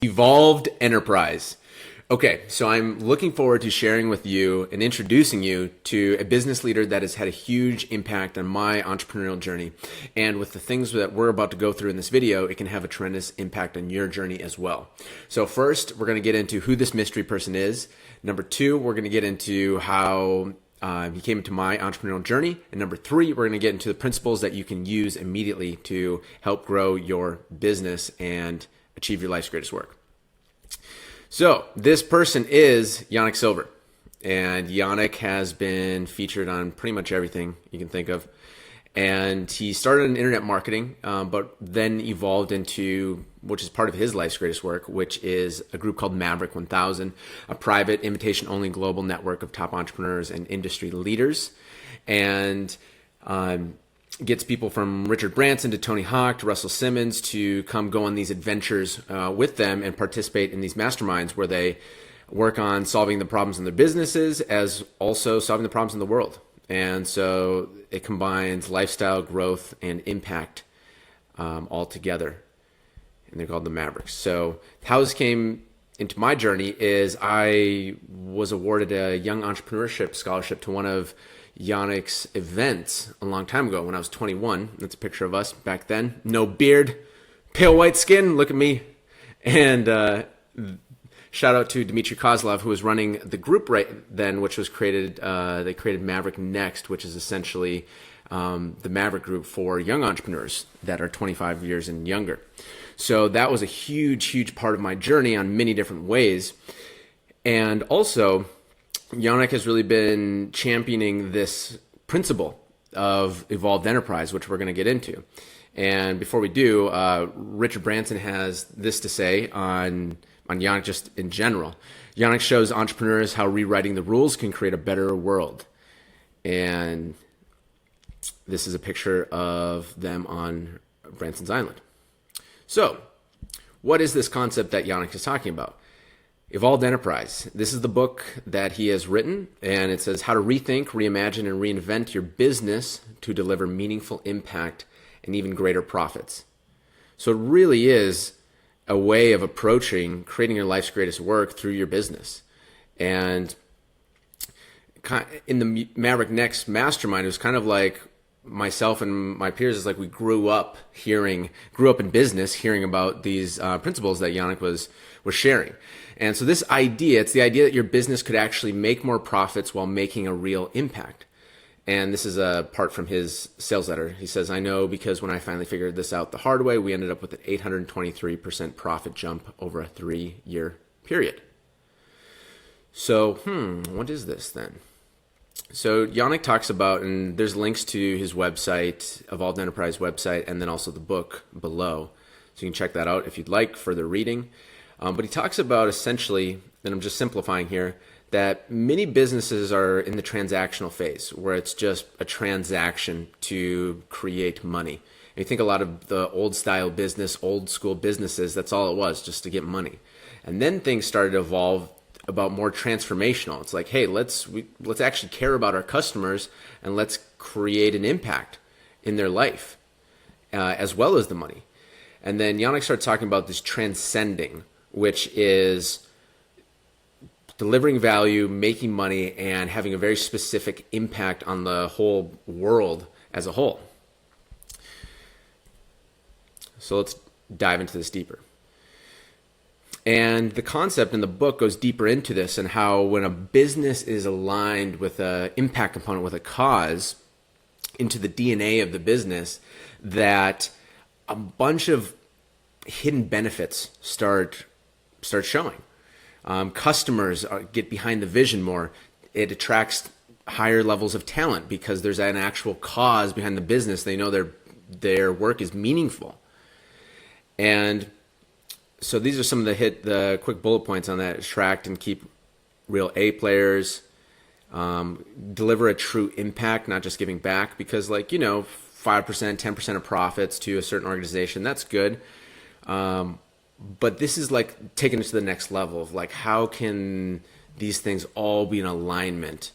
Evolved enterprise. Okay, so I'm looking forward to sharing with you and introducing you to a business leader that has had a huge impact on my entrepreneurial journey. And with the things that we're about to go through in this video, it can have a tremendous impact on your journey as well. So first, we're going to get into who this mystery person is. Number two, we're going to get into how he came into my entrepreneurial journey. And number three, we're going to get into the principles that you can use immediately to help grow your business and achieve your life's greatest work. So this person is Yanik Silver, and Yanik has been featured on pretty much everything you can think of. And he started in internet marketing, but then evolved into, which is part of his life's greatest work, which is a group called Maverick 1000, a private invitation-only global network of top entrepreneurs and industry leaders. And gets people from Richard Branson to Tony Hawk to Russell Simmons to come go on these adventures with them and participate in these masterminds where they work on solving the problems in their businesses as also solving the problems in the world. And so it combines lifestyle growth and impact all together. And they're called the Mavericks. So how this came into my journey is I was awarded a young entrepreneurship scholarship to one of Yanik's events a long time ago when I was 21. That's a picture of us back then. No beard, pale white skin. Look at me. And shout out to Dmitry Kozlov, who was running the group right then, which was created. They created Maverick Next, which is essentially the Maverick group for young entrepreneurs that are 25 years and younger. So that was a huge, huge part of my journey on many different ways. And also, Yanik has really been championing this principle of evolved enterprise, which we're going to get into. And before we do, Richard Branson has this to say on Yanik just in general. Yanik shows entrepreneurs how rewriting the rules can create a better world. And this is a picture of them on Branson's Island. So, what is this concept that Yanik is talking about? Evolved Enterprise. This is the book that he has written, and it says how to rethink, reimagine, and reinvent your business to deliver meaningful impact and even greater profits. So it really is a way of approaching creating your life's greatest work through your business. And in the Maverick Next Mastermind, it was kind of like myself and my peers is like we grew up in business, hearing about these principles that Yanik was sharing. And so this idea, it's the idea that your business could actually make more profits while making a real impact. And this is a part from his sales letter. He says, I know because when I finally figured this out the hard way, we ended up with an 823% profit jump over a 3-year period. So, what is this then? So Yanik talks about, and there's links to his website, Evolved Enterprise website, and then also the book below. So you can check that out if you'd like further reading. But he talks about essentially, and I'm just simplifying here, that many businesses are in the transactional phase where it's just a transaction to create money. And you think a lot of the old style business, old school businesses, that's all it was, just to get money. And then things started to evolve about more transformational. It's like, hey, let's actually care about our customers and let's create an impact in their life as well as the money. And then Yanik started talking about this transcending, which is delivering value, making money, and having a very specific impact on the whole world as a whole. So let's dive into this deeper. And the concept in the book goes deeper into this and how when a business is aligned with an impact component, with a cause, into the DNA of the business, that a bunch of hidden benefits start showing. Customers get behind the vision more. It attracts higher levels of talent because there's an actual cause behind the business. They know their work is meaningful. And so these are some of the quick bullet points on that. Attract and keep real A players. Deliver a true impact, not just giving back, because 5%, 10% of profits to a certain organization, that's good. But this is like taking it to the next level of like, how can these things all be in alignment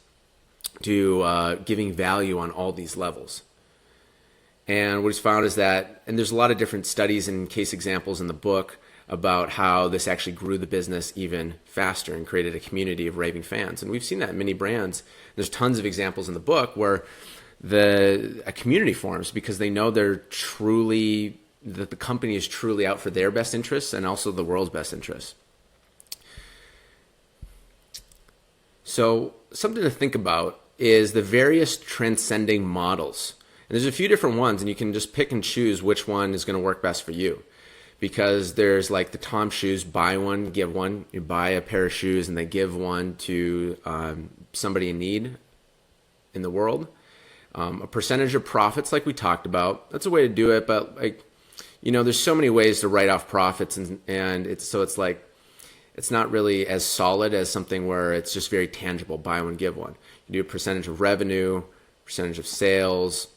to giving value on all these levels? And what he's found is that, and there's a lot of different studies and case examples in the book about how this actually grew the business even faster and created a community of raving fans. And we've seen that in many brands. There's tons of examples in the book where a community forms because they know that the company is truly out for their best interests and also the world's best interests. So something to think about is the various transcending models. And there's a few different ones, and you can just pick and choose which one is going to work best for you. Because there's like the Tom shoes, buy one, give one. You buy a pair of shoes and they give one to somebody in need in the world. A percentage of profits, like we talked about, that's a way to do it. But there's so many ways to write off profits, and it's not really as solid as something where it's just very tangible. Buy one, give one. You do a percentage of revenue, percentage of sales,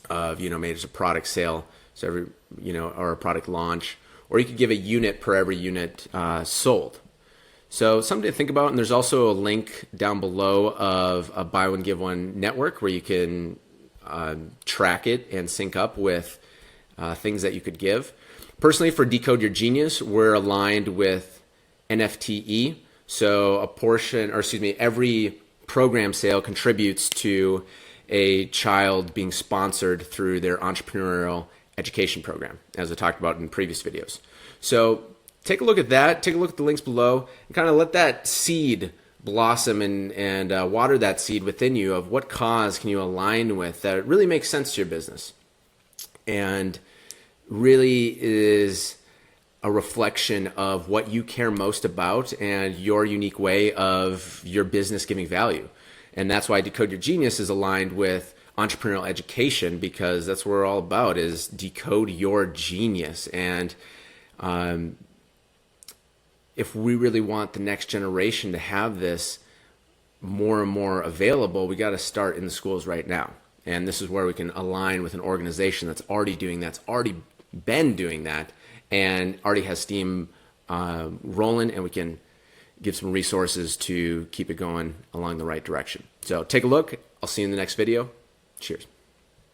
of maybe it's a product sale, so every or a product launch, or you could give a unit per every unit sold. So something to think about. And there's also a link down below of a buy one give one network where you can track it and sync up with things that you could give. Personally, for Decode Your Genius, we're aligned with NFTE. So every program sale contributes to a child being sponsored through their entrepreneurial education program, as I talked about in previous videos. So take a look at that. Take a look at the links below and kind of let that seed blossom and water that seed within you of what cause can you align with that really makes sense to your business and really is a reflection of what you care most about and your unique way of your business giving value. And that's why Decode Your Genius is aligned with entrepreneurial education, because that's what we're all about, is decode your genius. And if we really want the next generation to have this more and more available, we got to start in the schools right now. And this is where we can align with an organization that's already doing that, that's already been doing that, and already has steam rolling, and we can give some resources to keep it going along the right direction. So take a look. I'll see you in the next video. Cheers.